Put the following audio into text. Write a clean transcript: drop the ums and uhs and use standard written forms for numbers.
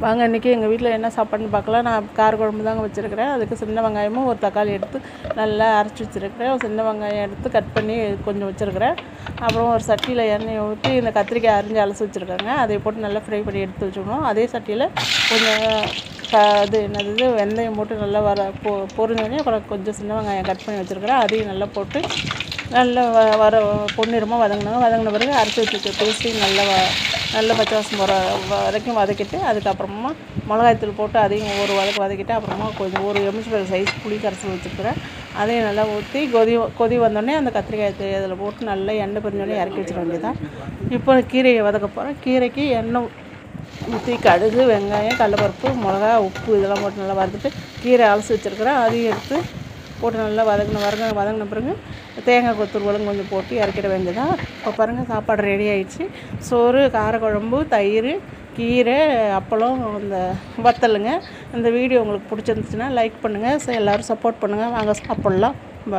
வாங்க இன்றைக்கி எங்கள் வீட்டில் என்ன சாப்பாடுன்னு பார்க்கலாம். நான் கார குழம்பு தாங்க வச்சுருக்கிறேன். அதுக்கு சின்ன வெங்காயமும் ஒரு தக்காளி எடுத்து நல்லா அரைச்சி வச்சுருக்கிறேன். சின்ன வெங்காயம் எடுத்து கட் பண்ணி கொஞ்சம் வச்சுருக்கிறேன். அப்புறம் ஒரு சட்டியில் எண்ணெயை ஊற்றி இந்த கத்திரிக்காய் அரிஞ்சு அலசி வச்சுருக்காங்க. அதை போட்டு நல்லா ஃப்ரை பண்ணி எடுத்து வச்சுக்கணும். அதே சட்டியில் கொஞ்சம் வெந்தயம் போட்டு நல்லா பொரிஞ்சோடனே அப்புறம் கொஞ்சம் சின்ன வெங்காயம் கட் பண்ணி வச்சுருக்கிறேன். அதையும் நல்லா போட்டு நல்லா பொன்னிறமாக வதங்கின பிறகு அரைச்சி வச்சுருக்க பேஸ்ட்டையும் நல்ல பச்சை வாசம் போகிற வரைக்கும் வதக்கிட்டு அதுக்கப்புறமா மிளகாய்த்தூள் போட்டு அதையும் ஒரு வதக்கிட்டு அப்புறமா கொஞ்சம் ஒரு எலுமிச்சம்பழம் சைஸ் புளி கரைசல் வச்சுருக்கிறேன். அதையும் நல்லா ஊற்றி கொதி வந்தோடனே அந்த கத்திரிக்காய் அதில் போட்டு நல்லா எண்ணெய் பிரிஞ்சோடனே இறக்கி வச்சிட வேண்டியதான். இப்போ கீரையை வதக்க போகிறேன். கீரைக்கு எண்ணெய் ஊற்றி கடுகு, வெங்காயம், கடலைப்பருப்பு, மிளகா, உப்பு இதெல்லாம் போட்டு நல்லா வறுத்துட்டு கீரை அலசி வச்சுருக்கிறேன். அதையும் எடுத்து போட்டு நல்லா வதங்கின பிறகு தேங்காய் கொத்தூர்வலும் கொஞ்சம் போட்டு இறக்கிட வேண்டியதான். இப்போ பாருங்கள் சாப்பாடு ரெடி ஆகிடுச்சு. சோறு, காரக்குழம்பு, தயிர், கீரை, அப்பளம், இந்த வத்தலுங்க. இந்த வீடியோ உங்களுக்கு பிடிச்சிருந்துச்சுன்னா லைக் பண்ணுங்கள். எல்லோரும் சப்போர்ட் பண்ணுங்கள். வாங்க சாப்பிட்லாம்.